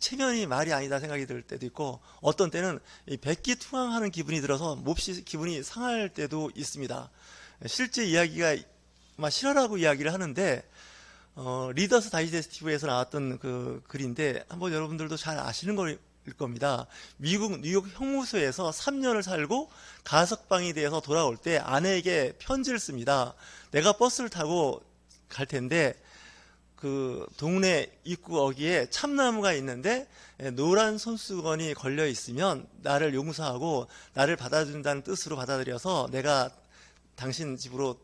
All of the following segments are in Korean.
체면이 말이 아니다 생각이 들 때도 있고, 어떤 때는 이 백기투항하는 기분이 들어서 몹시 기분이 상할 때도 있습니다. 실제 이야기가 막 실화라고 이야기를 하는데, 리더스 다이제스티브에서 나왔던 그 글인데 한번 여러분들도 잘 아시는 걸 겁니다. 미국 뉴욕 형무소에서 3년을 살고 가석방이 돼서 돌아올 때 아내에게 편지를 씁니다. 내가 버스를 타고 갈 텐데 그 동네 입구 어귀에 참나무가 있는데 노란 손수건이 걸려 있으면 나를 용서하고 나를 받아준다는 뜻으로 받아들여서 내가 당신 집으로,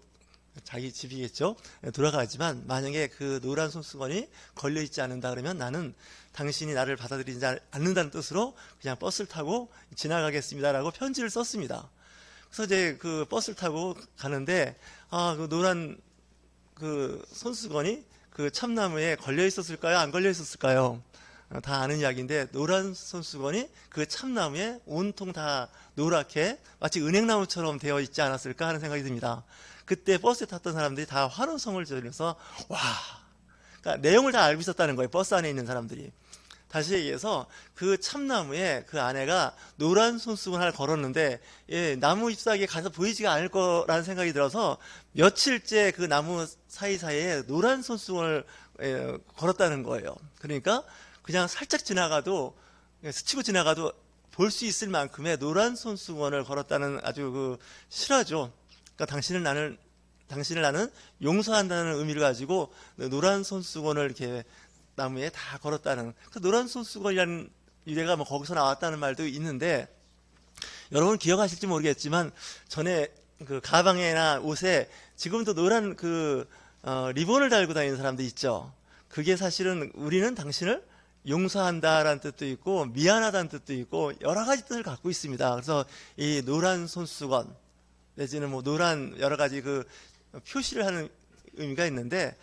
자기 집이겠죠, 돌아가지만 만약에 그 노란 손수건이 걸려 있지 않는다 그러면 나는 당신이 나를 받아들이지 않는다는 뜻으로 그냥 버스를 타고 지나가겠습니다라고 편지를 썼습니다. 그래서 이제 그 버스를 타고 가는데 그 노란 그 손수건이 그 참나무에 걸려 있었을까요? 안 걸려 있었을까요? 다 아는 이야기인데 노란 손수건이 그 참나무에 온통 다 노랗게 마치 은행나무처럼 되어 있지 않았을까 하는 생각이 듭니다. 그때 버스에 탔던 사람들이 다 환호성을 지르면서 와, 그러니까 내용을 다 알고 있었다는 거예요. 버스 안에 있는 사람들이. 다시 얘기해서 그 참나무에 그 아내가 노란 손수건 하나 걸었는데 나무 잎사귀에 가서 보이지가 않을 거라는 생각이 들어서 며칠째 그 나무 사이사이에 노란 손수건을 걸었다는 거예요. 그러니까 그냥 살짝 지나가도, 스치고 지나가도 볼 수 있을 만큼의 노란 손수건을 걸었다는 아주 그 실화죠. 그러니까 당신을 나는 용서한다는 의미를 가지고 노란 손수건을 이렇게 나무에 다 걸었다는, 그 노란 손수건이라는 유래가 뭐 거기서 나왔다는 말도 있는데, 여러분 기억하실지 모르겠지만 전에 그 가방이나 옷에 지금도 노란 그 리본을 달고 다니는 사람도 있죠. 그게 사실은 우리는 당신을 용서한다라는 뜻도 있고 미안하다는 뜻도 있고 여러 가지 뜻을 갖고 있습니다. 그래서 이 노란 손수건 내지는 뭐 노란 여러 가지 그 표시를 하는 의미가 있는데,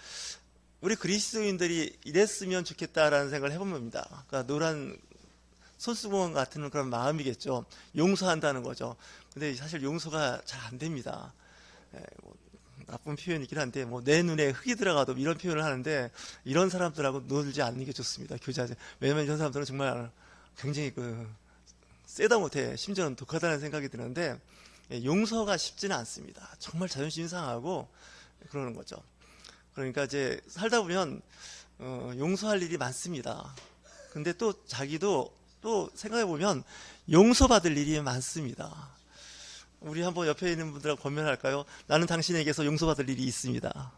우리 그리스도인들이 이랬으면 좋겠다라는 생각을 해본 겁니다. 그러니까 노란 손수건 같은 그런 마음이겠죠. 용서한다는 거죠. 근데 사실 용서가 잘 안 됩니다. 뭐 나쁜 표현이긴 한데 뭐 내 눈에 흙이 들어가도 이런 표현을 하는데, 이런 사람들하고 놀지 않는 게 좋습니다. 교제하지. 왜냐면 이런 사람들은 정말 굉장히 그 세다 못해 심지어는 독하다는 생각이 드는데, 용서가 쉽지는 않습니다. 정말 자존심이 상하고 그러는 거죠. 그러니까 이제 살다 보면 용서할 일이 많습니다. 근데 또 자기도 또 생각해 보면 용서받을 일이 많습니다. 우리 한번 옆에 있는 분들하고 권면할까요? 나는 당신에게서 용서받을 일이 있습니다.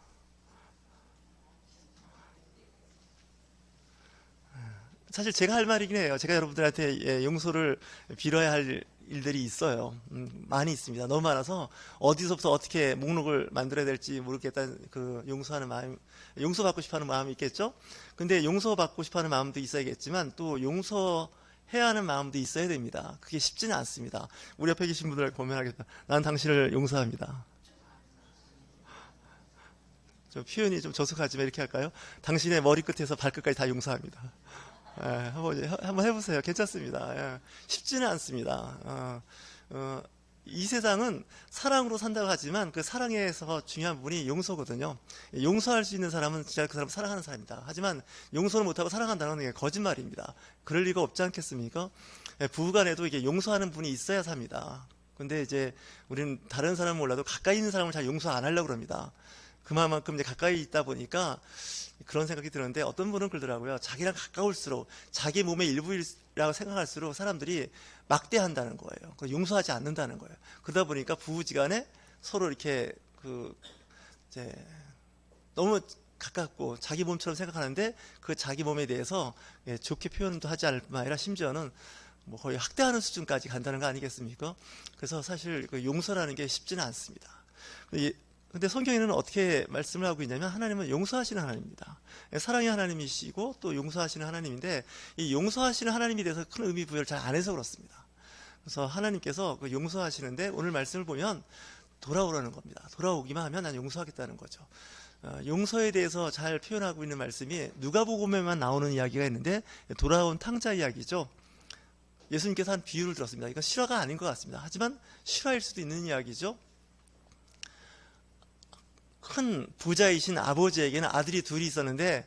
사실 제가 할 말이긴 해요. 제가 여러분들한테 용서를 빌어야 할 일들이 있어요. 많이 있습니다. 너무 많아서 어디서부터 어떻게 목록을 만들어야 될지 모르겠다는 그 용서하는 마음, 용서받고 싶어하는 마음이 있겠죠. 근데 용서받고 싶어하는 마음도 있어야겠지만 또 용서해야 하는 마음도 있어야 됩니다. 그게 쉽지는 않습니다. 우리 옆에 계신 분들 고민하겠다. 난 당신을 용서합니다. 좀 표현이 좀 저속하지만 이렇게 할까요? 당신의 머리끝에서 발끝까지 다 용서합니다. 한번 해보세요. 괜찮습니다. 쉽지는 않습니다. 이 세상은 사랑으로 산다고 하지만 그 사랑에서 중요한 부분이 용서거든요. 용서할 수 있는 사람은 진짜 그 사람 사랑하는 사람입니다. 하지만 용서를 못하고 사랑한다는 게 거짓말입니다. 그럴 리가 없지 않겠습니까? 부부간에도 이게 용서하는 분이 있어야 삽니다. 근데 이제 우리는 다른 사람은 몰라도 가까이 있는 사람을 잘 용서 안 하려고 합니다. 그만큼 이제 가까이 있다 보니까 그런 생각이 드는데, 어떤 분은 그러더라고요. 자기랑 가까울수록 자기 몸의 일부라고 생각할수록 사람들이 막대한다는 거예요. 용서하지 않는다는 거예요. 그러다 보니까 부부지간에 서로 이렇게 이제 너무 가깝고 자기 몸처럼 생각하는데 그 자기 몸에 대해서 좋게 표현도 하지 않을 뿐만 아니라 심지어는 뭐 거의 학대하는 수준까지 간다는 거 아니겠습니까? 그래서 사실 그 용서라는 게 쉽지는 않습니다. 근데 성경에는 어떻게 말씀을 하고 있냐면, 하나님은 용서하시는 하나님입니다. 사랑의 하나님이시고 또 용서하시는 하나님인데, 이 용서하시는 하나님에 대해서 큰 의미 부여를 잘 안 해서 그렇습니다. 그래서 하나님께서 그 용서하시는데 오늘 말씀을 보면 돌아오라는 겁니다. 돌아오기만 하면 난 용서하겠다는 거죠. 용서에 대해서 잘 표현하고 있는 말씀이 누가복음에만 나오는 이야기가 있는데, 돌아온 탕자 이야기죠. 예수님께서 한 비유를 들었습니다. 이건 실화가 아닌 것 같습니다. 하지만 실화일 수도 있는 이야기죠. 큰 부자이신 아버지에게는 아들이 둘이 있었는데,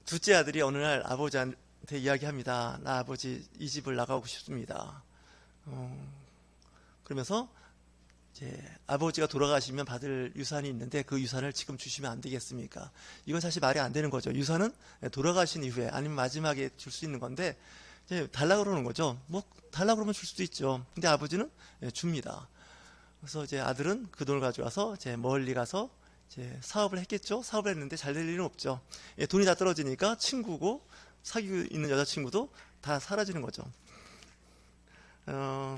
둘째 아들이 어느 날 아버지한테 이야기합니다. 나 아버지 이 집을 나가고 싶습니다. 그러면서 이제 아버지가 돌아가시면 받을 유산이 있는데 그 유산을 지금 주시면 안 되겠습니까? 이건 사실 말이 안 되는 거죠. 유산은 돌아가신 이후에 아니면 마지막에 줄 수 있는 건데 이제 달라 그러는 거죠. 뭐 달라 그러면 줄 수도 있죠. 근데 아버지는 줍니다. 그래서 이제 아들은 그 돈을 가져와서 이제 멀리 가서 이제 사업을 했겠죠. 사업을 했는데 잘 될 일은 없죠. 돈이 다 떨어지니까 친구고 사귀고 있는 여자친구도 다 사라지는 거죠.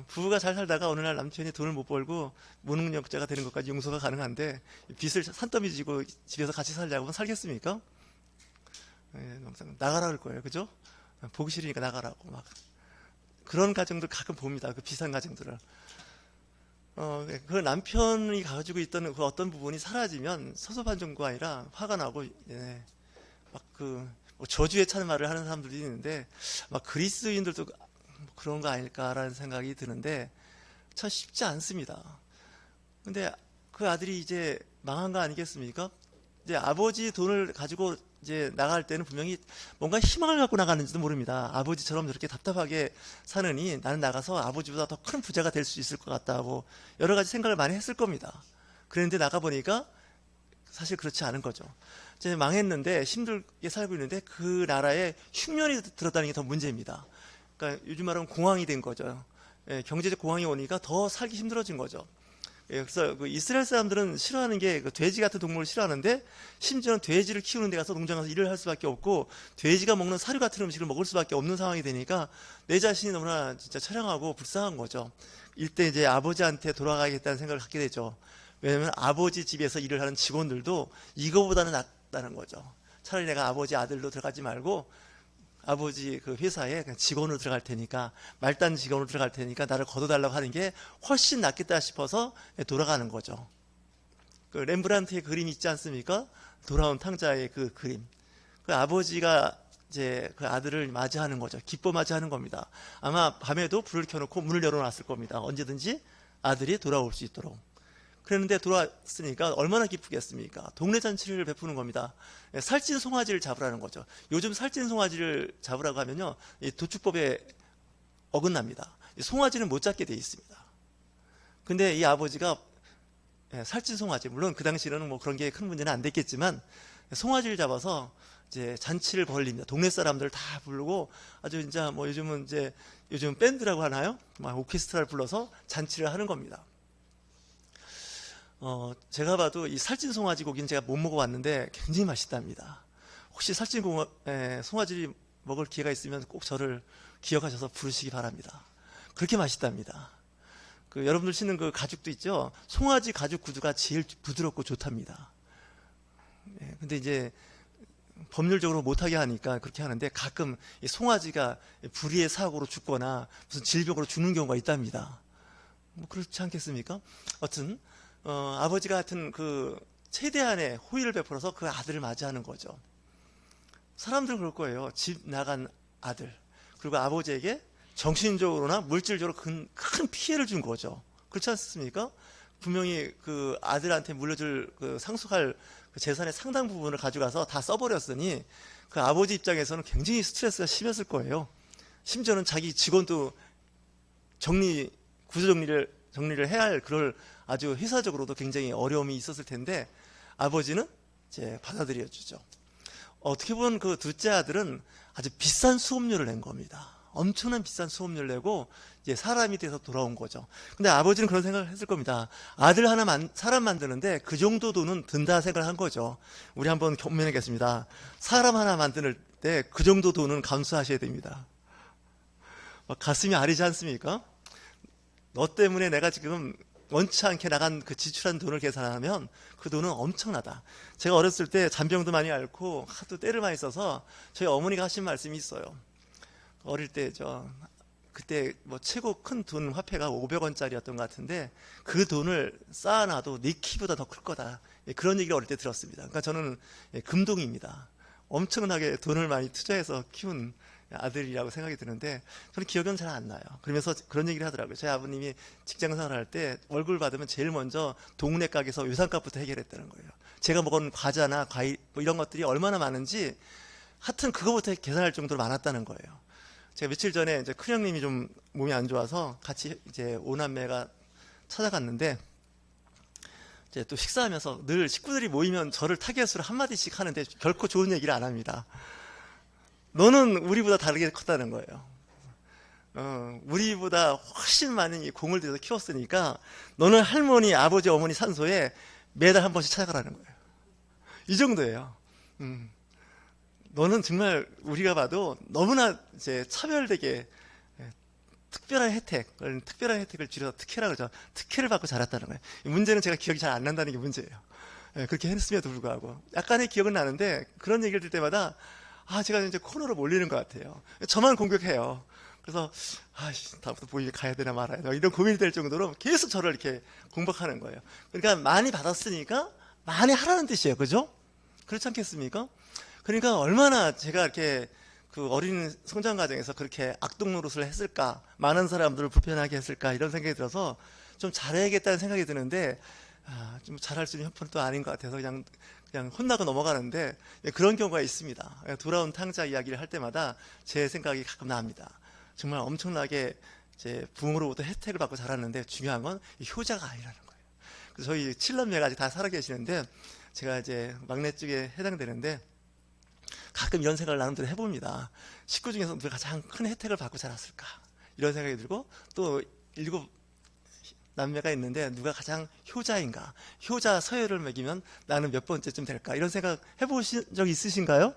부부가 잘 살다가 어느 날 남편이 돈을 못 벌고 무능력자가 되는 것까지 용서가 가능한데 빚을 산더미 지고 집에서 같이 살자고 하면 살겠습니까? 나가라 할 거예요. 그죠? 보기 싫으니까 나가라고 막 그런 가정들 가끔 봅니다. 그 비싼 가정들을. 그 남편이 가지고 있던 그 어떤 부분이 사라지면 섭섭한 정도가 아니라 화가 나고 막그 뭐 저주에 찬 말을 하는 사람들도 있는데 막 그리스도인들도 그런 거 아닐까라는 생각이 드는데 참 쉽지 않습니다. 근데 그 아들이 이제 망한 거 아니겠습니까? 이제 아버지 돈을 가지고 이제 나갈 때는 분명히 뭔가 희망을 갖고 나가는지도 모릅니다. 아버지처럼 저렇게 답답하게 사느니 나는 나가서 아버지보다 더 큰 부자가 될 수 있을 것 같다고 여러 가지 생각을 많이 했을 겁니다. 그런데 나가보니까 사실 그렇지 않은 거죠. 이제 망했는데 힘들게 살고 있는데 그 나라에 흉년이 들었다는 게 더 문제입니다. 그러니까 요즘 말하면 공황이 된 거죠. 경제적 공황이 오니까 더 살기 힘들어진 거죠. 그래서 그 이스라엘 사람들은 싫어하는 게 그 돼지 같은 동물을 싫어하는데 심지어는 돼지를 키우는 데 가서 농장 가서 일을 할 수밖에 없고 돼지가 먹는 사료 같은 음식을 먹을 수밖에 없는 상황이 되니까 내 자신이 너무나 진짜 처량하고 불쌍한 거죠. 이때 이제 아버지한테 돌아가야겠다는 생각을 갖게 되죠. 왜냐하면 아버지 집에서 일을 하는 직원들도 이거보다는 낫다는 거죠. 차라리 내가 아버지 아들로 들어가지 말고 아버지 그 회사에 그냥 직원으로 들어갈 테니까 말단 직원으로 들어갈 테니까 나를 걷어달라고 하는 게 훨씬 낫겠다 싶어서 돌아가는 거죠. 그 렘브란트의 그림 있지 않습니까? 돌아온 탕자의 그 그림. 그 아버지가 이제 그 아들을 맞이하는 거죠. 기뻐 맞이하는 겁니다. 아마 밤에도 불을 켜놓고 문을 열어놨을 겁니다. 언제든지 아들이 돌아올 수 있도록. 그랬는데 돌아왔으니까 얼마나 기쁘겠습니까? 동네 잔치를 베푸는 겁니다. 살찐 송아지를 잡으라는 거죠. 요즘 살찐 송아지를 잡으라고 하면요, 이 도축법에 어긋납니다. 송아지는 못 잡게 돼 있습니다. 근데 이 아버지가 살찐 송아지, 물론 그 당시에는 뭐 그런 게 큰 문제는 안 됐겠지만 송아지를 잡아서 이제 잔치를 벌립니다. 동네 사람들 다 부르고 아주 이제 뭐 요즘은 이제 요즘 밴드라고 하나요? 막 오케스트라를 불러서 잔치를 하는 겁니다. 제가 봐도 이 살찐 송아지 고기는 제가 못 먹어봤는데 굉장히 맛있답니다. 혹시 살찐 송아지 먹을 기회가 있으면 꼭 저를 기억하셔서 부르시기 바랍니다. 그렇게 맛있답니다. 그 여러분들 신는 그 가죽도 있죠? 송아지 가죽 구두가 제일 부드럽고 좋답니다. 근데 이제 법률적으로 못하게 하니까 그렇게 하는데 가끔 이 송아지가 불의의 사고로 죽거나 무슨 질병으로 죽는 경우가 있답니다. 뭐 그렇지 않겠습니까? 여튼 아버지가 하여튼 그 최대한의 호의를 베풀어서 그 아들을 맞이하는 거죠. 사람들은 그럴 거예요. 집 나간 아들. 그리고 아버지에게 정신적으로나 물질적으로 큰 피해를 준 거죠. 그렇지 않습니까? 분명히 그 아들한테 물려줄 그 상속할 그 재산의 상당 부분을 가져가서 다 써버렸으니 그 아버지 입장에서는 굉장히 스트레스가 심했을 거예요. 심지어는 자기 직원도 구조 정리를 해야 할 그럴 아주 회사적으로도 굉장히 어려움이 있었을 텐데 아버지는 이제 받아들여 주죠. 어떻게 보면 그 둘째 아들은 아주 비싼 수업료를 낸 겁니다. 엄청난 비싼 수업료를 내고 이제 사람이 돼서 돌아온 거죠. 근데 아버지는 그런 생각을 했을 겁니다. 아들 하나 사람 만드는데 그 정도 돈은 든다 생각을 한 거죠. 우리 한번 경매하겠습니다. 사람 하나 만들 때 그 정도 돈은 감수하셔야 됩니다. 막 가슴이 아리지 않습니까? 너 때문에 내가 지금 원치 않게 나간 그 지출한 돈을 계산하면 그 돈은 엄청나다. 제가 어렸을 때 잔병도 많이 앓고 하도 때를 많이 써서 저희 어머니가 하신 말씀이 있어요. 어릴 때 그때 뭐 최고 큰 돈 화폐가 500원짜리였던 것 같은데 그 돈을 쌓아놔도 네 키보다 더 클 거다. 그런 얘기를 어릴 때 들었습니다. 그러니까 저는 금동입니다. 엄청나게 돈을 많이 투자해서 키운 아들이라고 생각이 드는데 저는 기억은 잘 안 나요. 그러면서 그런 얘기를 하더라고요. 저희 아버님이 직장 생활할 때 월급을 받으면 제일 먼저 동네 가게에서 유산값부터 해결했다는 거예요. 제가 먹은 과자나 과일 뭐 이런 것들이 얼마나 많은지 하여튼 그거부터 계산할 정도로 많았다는 거예요. 제가 며칠 전에 이제 큰형님이 좀 몸이 안 좋아서 같이 이제 오남매가 찾아갔는데, 이제 또 식사하면서 늘 식구들이 모이면 저를 타겟으로 한마디씩 하는데 결코 좋은 얘기를 안 합니다. 너는 우리보다 다르게 컸다는 거예요. 우리보다 훨씬 많은 이 공을 들여서 키웠으니까 너는 할머니, 아버지, 어머니 산소에 매달 한 번씩 찾아가라는 거예요. 이 정도예요. 너는 정말 우리가 봐도 너무나 이제 차별되게 특별한 혜택을 줄여서 특혜라고 그러죠. 특혜를 받고 자랐다는 거예요. 문제는 제가 기억이 잘 안 난다는 게 문제예요. 그렇게 했음에도 불구하고 약간의 기억은 나는데, 그런 얘기를 들 때마다 제가 이제 코너로 몰리는 것 같아요. 저만 공격해요. 그래서 다음부터 모임에 가야 되나 말아야 되나 이런 고민이 될 정도로 계속 저를 이렇게 공격하는 거예요. 그러니까 많이 받았으니까 많이 하라는 뜻이에요. 그죠? 그렇지 않겠습니까? 그러니까 얼마나 제가 이렇게 그 어린 성장 과정에서 그렇게 악동 노릇을 했을까, 많은 사람들을 불편하게 했을까, 이런 생각이 들어서 좀 잘해야겠다는 생각이 드는데, 좀 잘할 수 있는 형편은 또 아닌 것 같아서 그냥 혼나고 넘어가는데, 그런 경우가 있습니다. 돌아온 탕자 이야기를 할 때마다 제 생각이 가끔 납니다. 정말 엄청나게 이제 부모로부터 혜택을 받고 자랐는데, 중요한 건 효자가 아니라는 거예요. 그래서 저희 7남매가 아직 다 살아 계시는데, 제가 이제 막내 쪽에 해당되는데, 가끔 이런 생각을 나름대로 해봅니다. 식구 중에서 누가 가장 큰 혜택을 받고 자랐을까, 이런 생각이 들고, 또 7남매가 있는데 누가 가장 효자인가, 효자 서열을 매기면 나는 몇 번째쯤 될까, 이런 생각 해보신 적 있으신가요?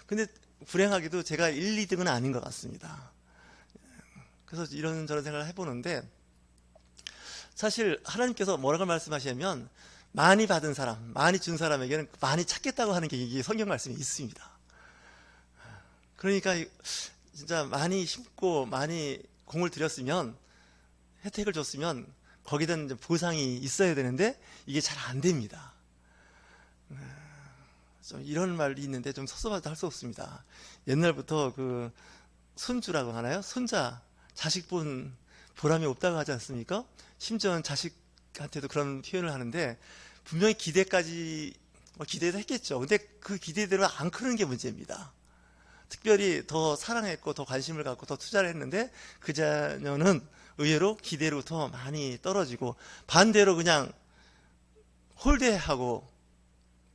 근데 불행하게도 제가 1, 2등은 아닌 것 같습니다. 그래서 이런저런 생각을 해보는데, 사실 하나님께서 뭐라고 말씀하시냐면, 많이 받은 사람, 많이 준 사람에게는 많이 찾겠다고 하는 게 이게 성경 말씀에 있습니다. 그러니까 진짜 많이 심고 많이 공을 들였으면, 혜택을 줬으면 거기다 보상이 있어야 되는데 이게 잘 안 됩니다. 좀 이런 말이 있는데 좀 섭섭하다 할 수 없습니다. 옛날부터 그 손주라고 하나요? 손자, 자식 본 보람이 없다고 하지 않습니까? 심지어는 자식한테도 그런 표현을 하는데, 분명히 기대까지 기대도 했겠죠. 근데 그 기대대로 안 크는 게 문제입니다. 특별히 더 사랑했고 더 관심을 갖고 더 투자를 했는데 그 자녀는 의외로 기대로부터 많이 떨어지고, 반대로 그냥 홀대하고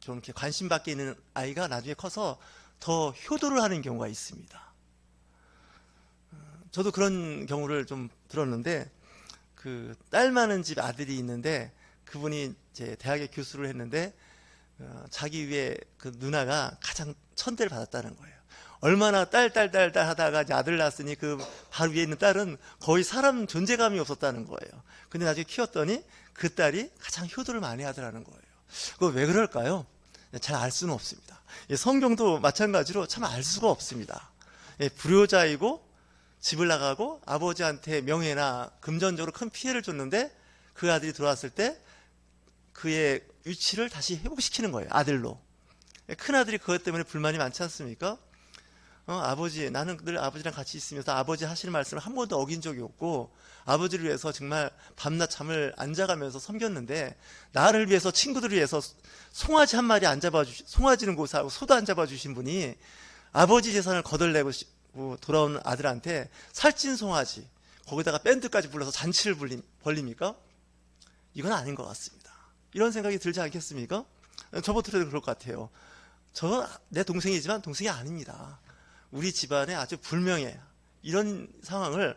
좀 이렇게 관심 밖에 있는 아이가 나중에 커서 더 효도를 하는 경우가 있습니다. 저도 그런 경우를 좀 들었는데, 그 딸 많은 집 아들이 있는데, 그분이 이제 대학에 교수를 했는데 자기 위에 그 누나가 가장 천대를 받았다는 거예요. 얼마나 딸 하다가 이제 아들 낳았으니 그 바로 위에 있는 딸은 거의 사람 존재감이 없었다는 거예요. 근데 나중에 키웠더니 그 딸이 가장 효도를 많이 하더라는 거예요. 그거 왜 그럴까요? 잘 알 수는 없습니다. 성경도 마찬가지로 참 알 수가 없습니다. 불효자이고 집을 나가고 아버지한테 명예나 금전적으로 큰 피해를 줬는데, 그 아들이 들어왔을 때 그의 위치를 다시 회복시키는 거예요. 아들로. 큰아들이 그것 때문에 불만이 많지 않습니까? 아버지, 나는 늘 아버지랑 같이 있으면서 아버지 하시는 말씀을 한 번도 어긴 적이 없고, 아버지를 위해서 정말 밤낮 잠을 안 자가면서 섬겼는데, 나를 위해서, 친구들을 위해서 송아지 한 마리 안 잡아주신, 송아지는 고사하고 소도 안 잡아주신 분이 아버지 재산을 거덜내고 돌아온 아들한테 살찐 송아지, 거기다가 밴드까지 불러서 잔치를 벌립니까? 이건 아닌 것 같습니다. 이런 생각이 들지 않겠습니까? 저부터도 그럴 것 같아요. 저는 내 동생이지만 동생이 아닙니다. 우리 집안에 아주 불명예, 이런 상황을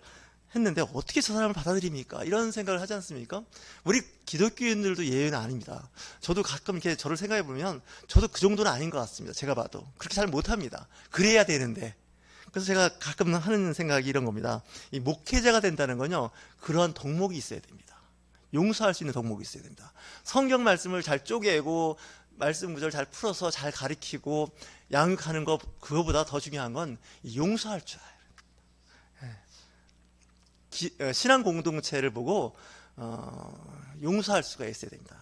했는데 어떻게 저 사람을 받아들입니까? 이런 생각을 하지 않습니까? 우리 기독교인들도 예외는 아닙니다. 저도 가끔 이렇게 저를 생각해 보면 저도 그 정도는 아닌 것 같습니다. 제가 봐도 그렇게 잘 못합니다. 그래야 되는데. 그래서 제가 가끔 하는 생각이 이런 겁니다. 이 목회자가 된다는 건요, 그러한 덕목이 있어야 됩니다. 용서할 수 있는 덕목이 있어야 됩니다. 성경 말씀을 잘 쪼개고 말씀 구절 잘 풀어서 잘 가르치고 양육하는 것, 그거보다 더 중요한 건 용서할 줄 알아야 됩니다. 신앙 공동체를 보고 용서할 수가 있어야 됩니다.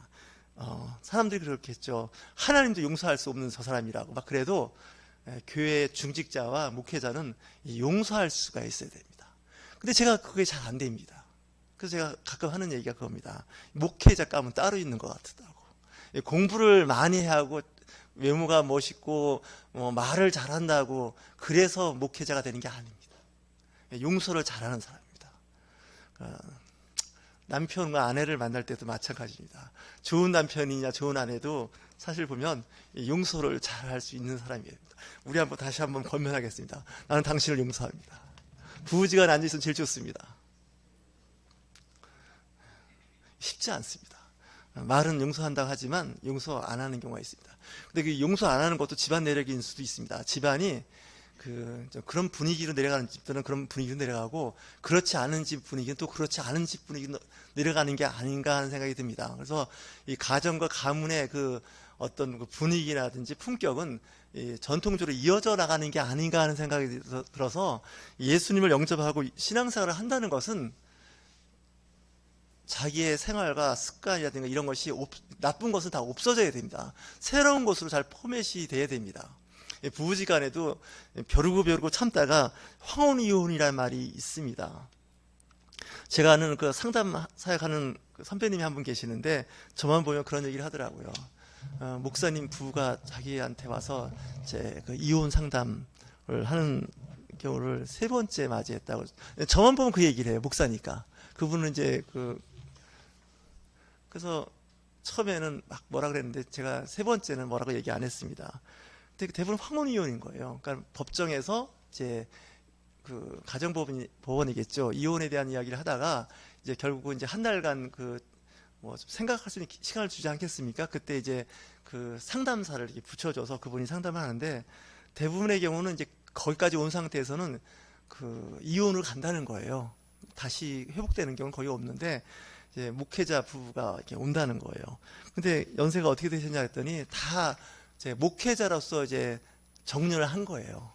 사람들이 그렇게 했죠. 하나님도 용서할 수 없는 저 사람이라고 막 그래도 교회 중직자와 목회자는 용서할 수가 있어야 됩니다. 근데 제가 그게 잘 안 됩니다. 그래서 제가 가끔 하는 얘기가 그겁니다. 목회자 감은 따로 있는 것 같다고. 공부를 많이 하고 외모가 멋있고 말을 잘한다고 그래서 목회자가 되는 게 아닙니다. 용서를 잘하는 사람입니다. 남편과 아내를 만날 때도 마찬가지입니다. 좋은 남편이냐 좋은 아내도 사실 보면 용서를 잘할 수 있는 사람이에요. 우리 다시 한번 권면하겠습니다. 나는 당신을 용서합니다. 부부지간 앉아있으면 제일 좋습니다. 쉽지 않습니다. 말은 용서한다고 하지만 용서 안 하는 경우가 있습니다. 근데 그 용서 안 하는 것도 집안 내력일 수도 있습니다. 집안이 그런 분위기로 내려가는 집들은 그런 분위기로 내려가고, 그렇지 않은 집 분위기는 또 그렇지 않은 집 분위기로 내려가는 게 아닌가 하는 생각이 듭니다. 그래서 이 가정과 가문의 어떤 분위기라든지 품격은 전통적으로 이어져 나가는 게 아닌가 하는 생각이 들어서, 예수님을 영접하고 신앙생활을 한다는 것은 자기의 생활과 습관이라든가 이런 것이 나쁜 것은 다 없어져야 됩니다. 새로운 것으로 잘 포맷이 돼야 됩니다. 부부지간에도 벼르고 참다가 황혼이혼이라는 말이 있습니다. 제가 아는 상담 사역하는 선배님이 한 분 계시는데, 저만 보면 그런 얘기를 하더라고요. 목사님 부부가 자기한테 와서 이혼 상담을 하는 경우를 3번째 맞이했다고. 저만 보면 그 얘기를 해요. 목사니까. 그분은 그래서 처음에는 막 뭐라 그랬는데, 제가 3번째는 뭐라고 얘기 안 했습니다. 근데 대부분 황혼이혼인 거예요. 그러니까 법정에서 가정법원이겠죠. 이혼에 대한 이야기를 하다가 이제 결국은 한 달간 생각할 수 있는 시간을 주지 않겠습니까? 그때 이제 상담사를 이렇게 붙여줘서 그분이 상담을 하는데, 대부분의 경우는 이제 거기까지 온 상태에서는 이혼을 간다는 거예요. 다시 회복되는 경우는 거의 없는데, 이제 목회자 부부가 이렇게 온다는 거예요. 근데 연세가 어떻게 되셨냐 했더니 다 목회자로서 정년을 한 거예요.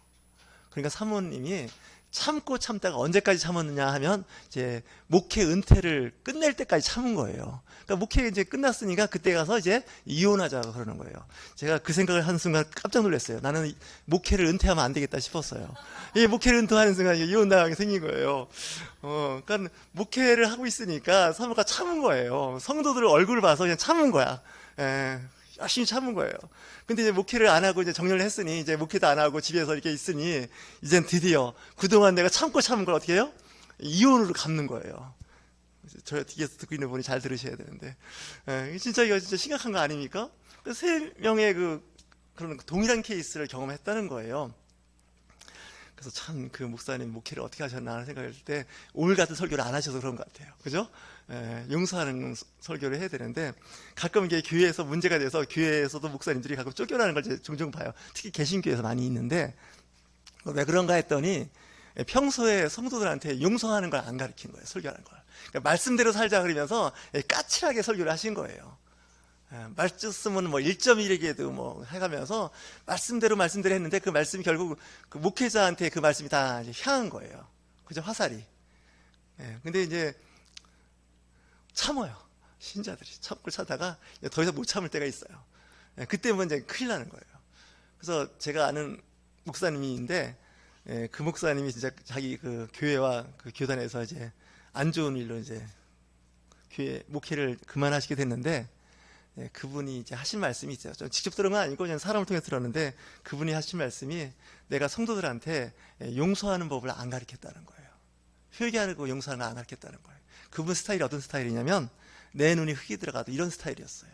그러니까 사모님이 참고 참다가 언제까지 참았느냐 하면 목회 은퇴를 끝낼 때까지 참은 거예요. 그러니까 목회 이제 끝났으니까 그때 가서 이혼하자고 그러는 거예요. 제가 그 생각을 하는 순간 깜짝 놀랐어요. 나는 목회를 은퇴하면 안 되겠다 싶었어요. 이 목회를 은퇴하는 순간 이혼 당하게 생긴 거예요. 그러니까 목회를 하고 있으니까 사모가 참은 거예요. 성도들 얼굴을 봐서 그냥 참은 거야. 열심히 참은 거예요. 근데 이제 목회를 안 하고 정년을 했으니, 이제 목회도 안 하고 집에서 이렇게 있으니, 이젠 드디어 그동안 내가 참고 참은 걸 어떻게 해요? 이혼으로 갚는 거예요. 저 뒤에서 듣고 있는 분이 잘 들으셔야 되는데, 이거 진짜 심각한 거 아닙니까? 3명의 그런 동일한 케이스를 경험했다는 거예요. 그래서 참 목사님 목회를 어떻게 하셨나 하는 생각을 할 때, 오늘 같은 설교를 안 하셔서 그런 것 같아요. 그죠? 용서하는 설교를 해야 되는데, 가끔 이게 교회에서 문제가 돼서 교회에서도 목사님들이 가끔 쫓겨나는 걸 종종 봐요. 특히 개신교에서 많이 있는데, 왜 그런가 했더니 평소에 성도들한테 용서하는 걸 안 가르친 거예요. 설교하는 걸. 그러니까 말씀대로 살자 그러면서 까칠하게 설교를 하신 거예요. 말씀은 1.1에게도 해가면서 말씀대로 했는데, 그 말씀이 결국 목회자한테 그 말씀이 다 향한 거예요. 그죠? 화살이. 근데 이제 참아요. 신자들이 참고 차다가 더 이상 못 참을 때가 있어요. 그때 이제 큰일 나는 거예요. 그래서 제가 아는 목사님인데, 그 목사님이 진짜 자기 교회와 교단에서 안 좋은 일로 교회 목회를 그만하시게 됐는데, 그분이 하신 말씀이 있어요. 좀 직접 들은 건 아니고 그냥 사람을 통해 들었는데, 그분이 하신 말씀이, 내가 성도들한테 용서하는 법을 안 가르쳤다는 거예요. 회개하고 용서하는 걸 안 가르쳤다는 거예요. 그분 스타일이 어떤 스타일이냐면, 내 눈이 흙이 들어가도 이런 스타일이었어요.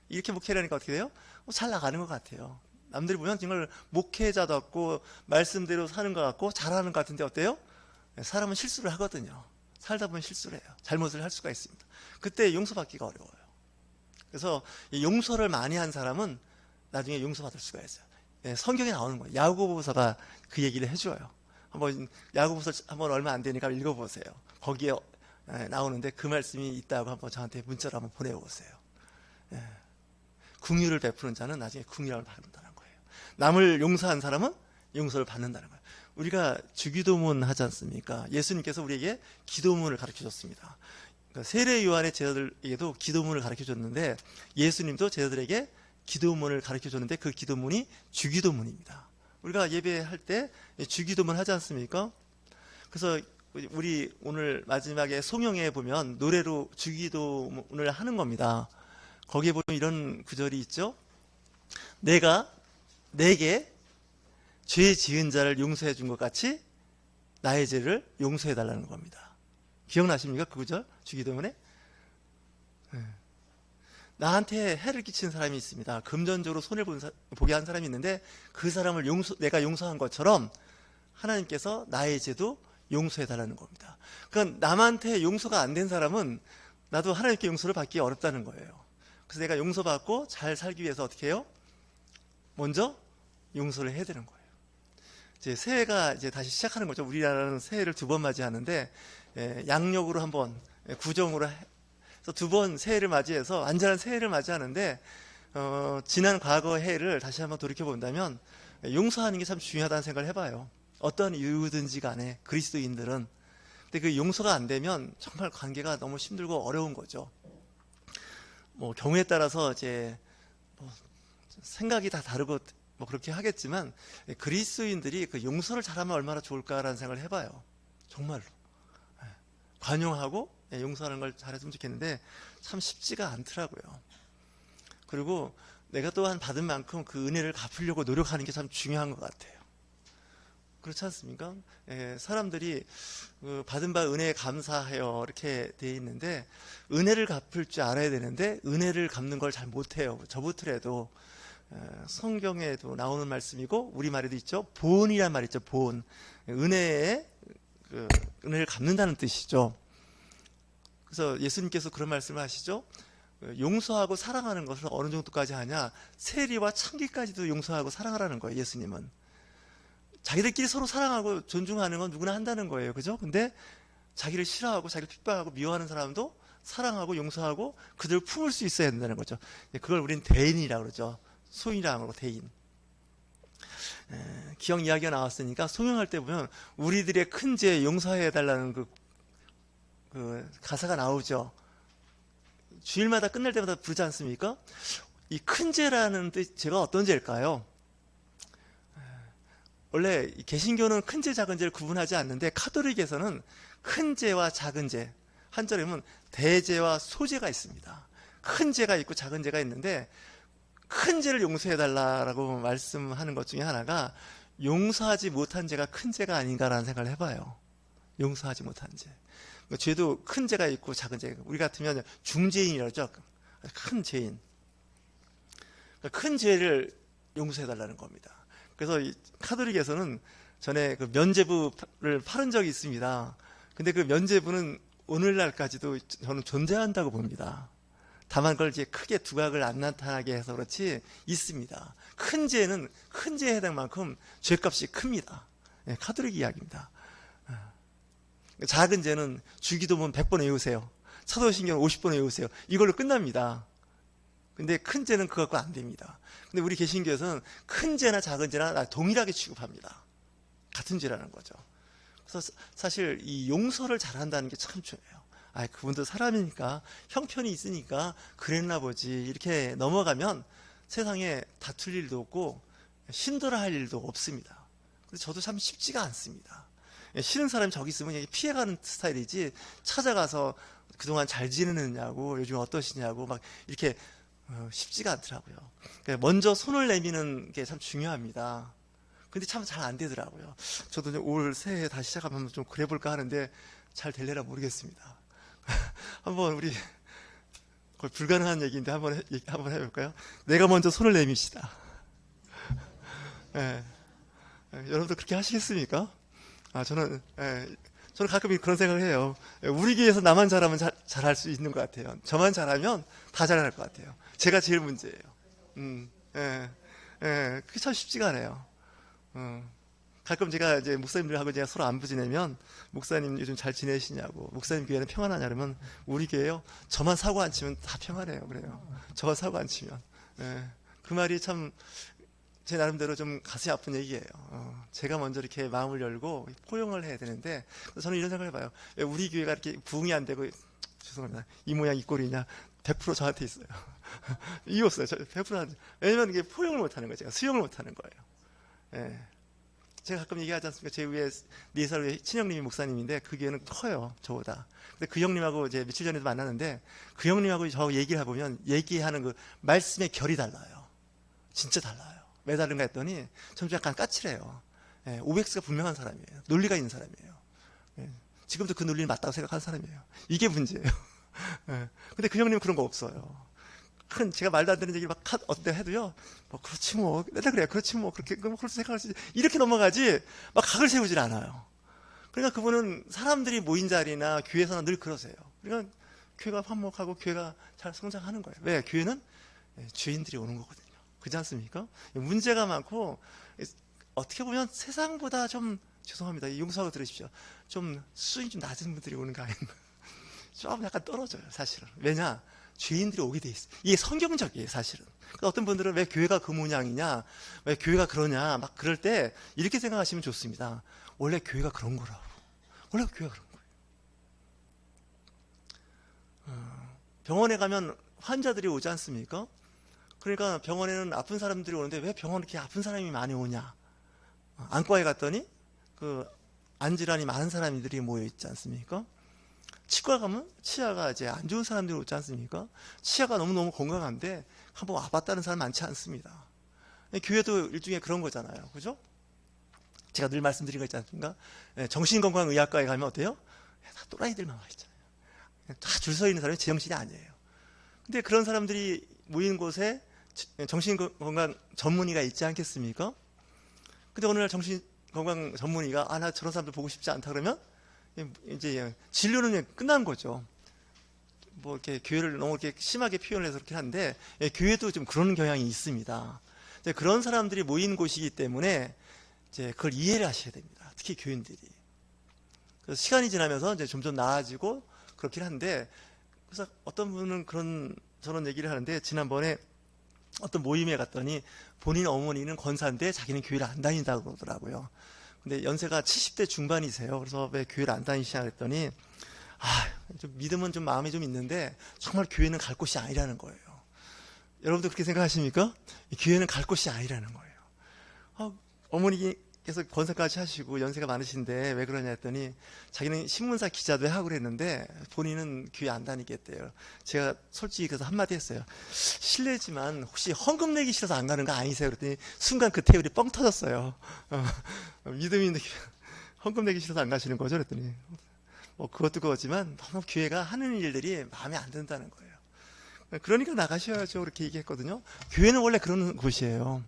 이렇게 목회를 하니까 어떻게 돼요? 잘 나가는 것 같아요. 남들이 보면 정말 목회자답고 말씀대로 사는 것 같고 잘하는 것 같은데, 어때요? 사람은 실수를 하거든요. 살다 보면 실수를 해요. 잘못을 할 수가 있습니다. 그때 용서받기가 어려워요. 그래서 이 용서를 많이 한 사람은 나중에 용서받을 수가 있어요. 성경에 나오는 거예요. 야고보서가 그 얘기를 해줘요. 한번 야고보서 한번 얼마 안 되니까 읽어보세요. 거기에 나오는데 그 말씀이 있다고 한번 저한테 문자로 한번 보내보세요. 긍휼을 베푸는 자는 나중에 긍휼을 받는다는 거예요. 남을 용서한 사람은 용서를 받는다는 거예요. 우리가 주기도문 하지 않습니까? 예수님께서 우리에게 기도문을 가르쳐줬습니다. 그러니까 세례 요한의 제자들에게도 기도문을 가르쳐줬는데, 예수님도 제자들에게 기도문을 가르쳐줬는데, 그 기도문이 주기도문입니다. 우리가 예배할 때 주기도문 하지 않습니까? 그래서 우리 오늘 마지막에 송영회에 보면 노래로 주기도문을 하는 겁니다. 거기에 보면 이런 구절이 있죠. 내가 내게 죄 지은 자를 용서해 준 것 같이 나의 죄를 용서해 달라는 겁니다. 기억나십니까? 그 구절 주기도문에 나한테 해를 끼친 사람이 있습니다. 금전적으로 손해를 보게 한 사람이 있는데 그 사람을 내가 용서한 것처럼 하나님께서 나의 죄도 용서해 달라는 겁니다. 그러니까 남한테 용서가 안 된 사람은 나도 하나님께 용서를 받기 어렵다는 거예요. 그래서 내가 용서받고 잘 살기 위해서 어떻게 해요? 먼저 용서를 해야 되는 거예요. 이제 새해가 이제 다시 시작하는 거죠. 우리나라는 새해를 2번 맞이하는데 양력으로 한번 구정으로 해서 2번 새해를 맞이해서 완전한 새해를 맞이하는데 지난 과거 해를 다시 한번 돌이켜 본다면 용서하는 게 참 중요하다는 생각을 해봐요. 어떤 이유든지 간에 그리스도인들은. 근데 그 용서가 안 되면 정말 관계가 너무 힘들고 어려운 거죠. 뭐 경우에 따라서 이제 뭐 생각이 다 다르고 뭐 그렇게 하겠지만 그리스도인들이 그 용서를 잘하면 얼마나 좋을까라는 생각을 해봐요. 정말로 관용하고 용서하는 걸 잘했으면 좋겠는데 참 쉽지가 않더라고요. 그리고 내가 또한 받은 만큼 그 은혜를 갚으려고 노력하는 게 참 중요한 것 같아요. 그렇지 않습니까? 사람들이 받은 바 은혜에 감사해요 이렇게 돼 있는데 은혜를 갚을 줄 알아야 되는데 은혜를 갚는 걸 잘 못해요. 저부터라도 성경에도 나오는 말씀이고 우리말에도 있죠. 보은이란 말 있죠. 보은. 은혜를 갚는다는 뜻이죠. 그래서 예수님께서 그런 말씀을 하시죠. 용서하고 사랑하는 것을 어느 정도까지 하냐? 세리와 창기까지도 용서하고 사랑하라는 거예요. 예수님은. 자기들끼리 서로 사랑하고 존중하는 건 누구나 한다는 거예요. 그죠? 근데 자기를 싫어하고 자기를 핍박하고 미워하는 사람도 사랑하고 용서하고 그들을 품을 수 있어야 된다는 거죠. 그걸 우리는 대인이라고 그러죠. 소인이라고 대인. 기억 이야기가 나왔으니까 송영할 때 보면 우리들의 큰 죄 용서해 달라는 그 가사가 나오죠. 주일마다 끝날 때마다 부르지 않습니까? 이 큰 죄라는 죄가 어떤 죄일까요? 원래 개신교는 큰 죄, 작은 죄를 구분하지 않는데 카톨릭에서는 큰 죄와 작은 죄, 한자로 보면 대죄와 소죄가 있습니다. 큰 죄가 있고 작은 죄가 있는데 큰 죄를 용서해달라고 말씀하는 것 중에 하나가 용서하지 못한 죄가 큰 죄가 아닌가라는 생각을 해봐요. 용서하지 못한 죄. 죄도 큰 죄가 있고 작은 죄가 있고 우리 같으면 중죄인이라죠. 큰 죄인. 큰 죄를 용서해달라는 겁니다. 그래서 이 카톨릭에서는 전에 그 면죄부를 팔은 적이 있습니다. 근데 그 면죄부는 오늘날까지도 저는 존재한다고 봅니다. 다만 그걸 이제 크게 두각을 안 나타나게 해서 그렇지 있습니다. 큰 죄는 큰 죄에 해당 만큼 죄값이 큽니다. 카톨릭 이야기입니다. 작은 죄는 주기도문 100번 외우세요. 사도신경 50번 외우세요. 이걸로 끝납니다. 근데 큰 죄는 그거 갖고 안 됩니다. 근데 우리 개신교에서는 큰 죄나 작은 죄나 동일하게 취급합니다. 같은 죄라는 거죠. 그래서 사실 이 용서를 잘한다는 게 참 중요해요. 그분도 사람이니까 형편이 있으니까 그랬나 보지 이렇게 넘어가면 세상에 다툴 일도 없고 힘들어할 일도 없습니다. 근데 저도 참 쉽지가 않습니다. 싫은 사람이 저기 있으면 피해가는 스타일이지 찾아가서 그동안 잘 지내느냐고 요즘 어떠시냐고 막 이렇게 쉽지가 않더라고요. 먼저 손을 내미는 게 참 중요합니다. 근데 참 잘 안 되더라고요. 저도 올 새해 다시 시작하면 좀 그래볼까 하는데 잘 될래나 모르겠습니다. 한번 우리 거의 불가능한 얘기인데 한번 해볼까요? 내가 먼저 손을 내밉시다. 여러분도 그렇게 하시겠습니까? 저는 가끔 그런 생각을 해요. 우리 교회에서 나만 잘하면 잘할 수 있는 것 같아요. 저만 잘하면 다 잘할 것 같아요. 제가 제일 문제예요. 그게 참 쉽지가 않아요. 가끔 제가 이제 목사님들하고 제가 서로 안부 지내면 목사님 요즘 잘 지내시냐고 목사님 교회는 평안하냐 그러면 우리 교회요 저만 사고 안 치면 다 평안해요 그래요. 저만 사고 안 치면 그 말이 참 제 나름대로 좀 가슴이 아픈 얘기예요. 제가 먼저 이렇게 마음을 열고 포용을 해야 되는데 저는 이런 생각을 해봐요. 왜 우리 교회가 이렇게 부흥이 안 되고 죄송합니다. 이 모양 이 꼴이냐 100% 저한테 있어요. 이유 없어요. 100% 왜냐면 이게 포용을 못하는 거예요. 제가 수용을 못하는 거예요. 제가 가끔 얘기하지 않습니까? 제 위에 4살 위에 친형님이 목사님인데 그 교회는 커요. 저보다. 근데 그 형님하고 이제 며칠 전에도 만났는데 그 형님하고 저 얘기를 해보면 얘기하는 그 말씀의 결이 달라요. 진짜 달라요. 왜 다른가 했더니 좀 약간 까칠해요. 500X가 분명한 사람이에요. 논리가 있는 사람이에요. 지금도 그 논리는 맞다고 생각하는 사람이에요. 이게 문제예요. 근데 그 형님은 그런 거 없어요. 제가 말도 안 되는 얘기를 막 어때 해도요, 뭐 그렇지 뭐 맨날 그래, 그렇지 뭐 그렇게 그렇게 생각하지, 이렇게 넘어가지 막 각을 세우질 않아요. 그러니까 그분은 사람들이 모인 자리나 교회에서는 늘 그러세요. 그러니까 교회가 화목하고 교회가 잘 성장하는 거예요. 왜? 교회는 죄인들이 오는 거거든요. 그렇지 않습니까? 문제가 많고 어떻게 보면 세상보다 좀, 죄송합니다, 용서하고 들으십시오, 좀 수준이 좀 낮은 분들이 오는 거 아닌가. 좀 약간 떨어져요, 사실은. 왜냐? 죄인들이 오게 돼 있어요. 이게 성경적이에요, 사실은. 그러니까 어떤 분들은 왜 교회가 그 모양이냐, 왜 교회가 그러냐, 막 그럴 때 이렇게 생각하시면 좋습니다. 원래 교회가 그런 거라고. 원래 교회가 그런 거예요. 병원에 가면 환자들이 오지 않습니까? 그러니까 병원에는 아픈 사람들이 오는데 왜 병원에 이렇게 아픈 사람이 많이 오냐? 안과에 갔더니 그 안질환이 많은 사람들이 모여 있지 않습니까? 치과 가면 치아가 이제 안 좋은 사람들이 오지 않습니까? 치아가 너무너무 건강한데 한번 와봤다는 사람 많지 않습니다. 교회도 일종의 그런 거잖아요. 그죠? 제가 늘 말씀드린 거 있지 않습니까? 정신건강의학과에 가면 어때요? 다 또라이들만 와 있잖아요. 다 줄 서 있는 사람이 제정신이 아니에요. 근데 그런 사람들이 모이는 곳에 정신건강 전문의가 있지 않겠습니까? 근데 어느 날 정신건강 전문의가 나 저런 사람들 보고 싶지 않다 그러면 이제 진료는 끝난 거죠. 뭐 이렇게 교회를 너무 이렇게 심하게 표현을 해서 그렇게 하는데, 교회도 좀 그런 경향이 있습니다. 이제 그런 사람들이 모인 곳이기 때문에 이제 그걸 이해를 하셔야 됩니다. 특히 교인들이. 그래서 시간이 지나면서 이제 점점 나아지고 그렇긴 한데, 그래서 어떤 분은 저런 얘기를 하는데, 지난번에 어떤 모임에 갔더니 본인 어머니는 권사인데 자기는 교회를 안 다닌다고 그러더라고요. 근데 연세가 70대 중반이세요. 그래서 왜 교회를 안 다니시냐 그랬더니, 좀 믿음은 좀 마음에 좀 있는데 정말 교회는 갈 곳이 아니라는 거예요. 여러분도 그렇게 생각하십니까? 교회는 갈 곳이 아니라는 거예요. 어머니께서 권사까지 하시고 연세가 많으신데 왜 그러냐 했더니 자기는 신문사 기자도 하고 그랬는데 본인은 교회 안 다니겠대요. 제가 솔직히 그래서 한마디 했어요. 실례지만 혹시 헌금 내기 싫어서 안 가는 거 아니세요? 그랬더니 순간 그 테이블이 뻥 터졌어요. 믿음이 있는데 헌금 내기 싫어서 안 가시는 거죠? 그랬더니 그것도 그거지만 너무 교회가 하는 일들이 마음에 안 든다는 거예요. 그러니까 나가셔야죠. 그렇게 얘기했거든요. 교회는 원래 그런 곳이에요.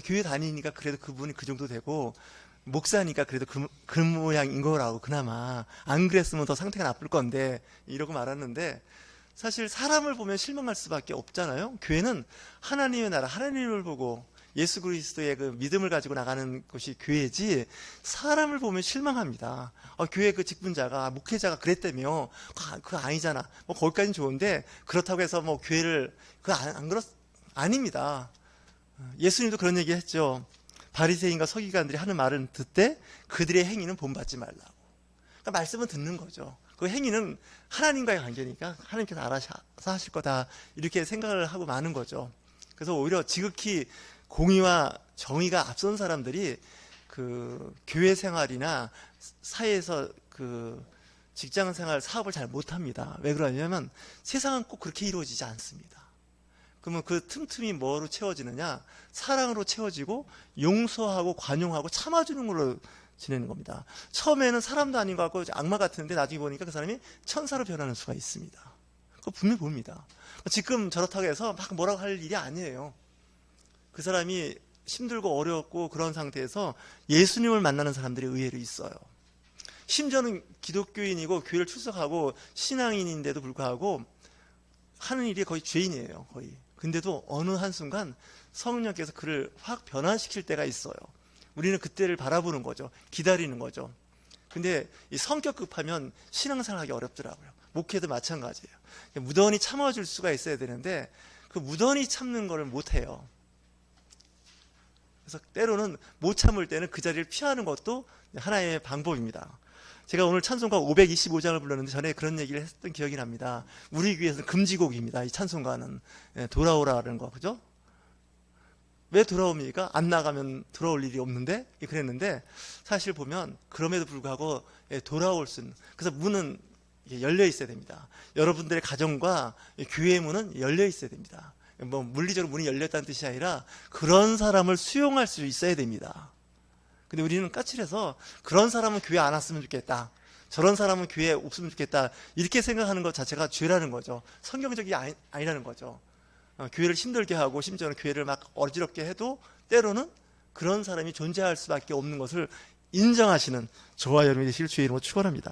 교회 다니니까 그래도 그분이 그 정도 되고, 목사니까 그래도 그 모양인 거라고, 그나마. 안 그랬으면 더 상태가 나쁠 건데, 이러고 말았는데, 사실 사람을 보면 실망할 수밖에 없잖아요. 교회는 하나님의 나라, 하나님을 보고 예수 그리스도의 그 믿음을 가지고 나가는 것이 교회지, 사람을 보면 실망합니다. 교회 그 직분자가, 목회자가 그랬다며. 그거 아니잖아. 거기까지는 좋은데, 그렇다고 해서 교회를, 아닙니다. 예수님도 그런 얘기 했죠. 바리새인과 서기관들이 하는 말은 듣되 그들의 행위는 본받지 말라고. 그러니까 말씀은 듣는 거죠. 그 행위는 하나님과의 관계니까 하나님께서 알아서 하실 거다, 이렇게 생각을 하고 마는 거죠. 그래서 오히려 지극히 공의와 정의가 앞선 사람들이 그 교회 생활이나 사회에서 그 직장 생활, 사업을 잘 못합니다. 왜 그러냐면 세상은 꼭 그렇게 이루어지지 않습니다. 그러면 그 틈틈이 뭐로 채워지느냐? 사랑으로 채워지고 용서하고 관용하고 참아주는 걸로 지내는 겁니다. 처음에는 사람도 아닌 것 같고 악마 같은데 나중에 보니까 그 사람이 천사로 변하는 수가 있습니다. 그거 분명히 봅니다. 지금 저렇다고 해서 막 뭐라고 할 일이 아니에요. 그 사람이 힘들고 어렵고 그런 상태에서 예수님을 만나는 사람들이 의외로 있어요. 심지어는 기독교인이고 교회를 출석하고 신앙인인데도 불구하고 하는 일이 거의 죄인이에요, 거의. 근데도 어느 한순간 성령께서 그를 확 변화시킬 때가 있어요. 우리는 그때를 바라보는 거죠. 기다리는 거죠. 근데 이 성격 급하면 신앙생활하기 어렵더라고요. 목회도 마찬가지예요. 무던히 참아줄 수가 있어야 되는데 그 무던히 참는 거를 못해요. 그래서 때로는 못 참을 때는 그 자리를 피하는 것도 하나의 방법입니다. 제가 오늘 찬송가 525장을 불렀는데 전에 그런 얘기를 했던 기억이 납니다. 우리 교회에서는 금지곡입니다. 이 찬송가는. 돌아오라는 거, 그죠? 왜 돌아옵니까? 안 나가면 돌아올 일이 없는데? 그랬는데 사실 보면 그럼에도 불구하고 돌아올 수 있는, 그래서 문은 열려 있어야 됩니다. 여러분들의 가정과 교회의 문은 열려 있어야 됩니다. 뭐 물리적으로 문이 열렸다는 뜻이 아니라 그런 사람을 수용할 수 있어야 됩니다. 근데 우리는 까칠해서 그런 사람은 교회 안 왔으면 좋겠다, 저런 사람은 교회에 없으면 좋겠다, 이렇게 생각하는 것 자체가 죄라는 거죠. 성경적이 아니라는 거죠. 교회를 힘들게 하고 심지어는 교회를 막 어지럽게 해도 때로는 그런 사람이 존재할 수밖에 없는 것을 인정하시는 저와 여러분이 되실 주의 이름으로 축원합니다.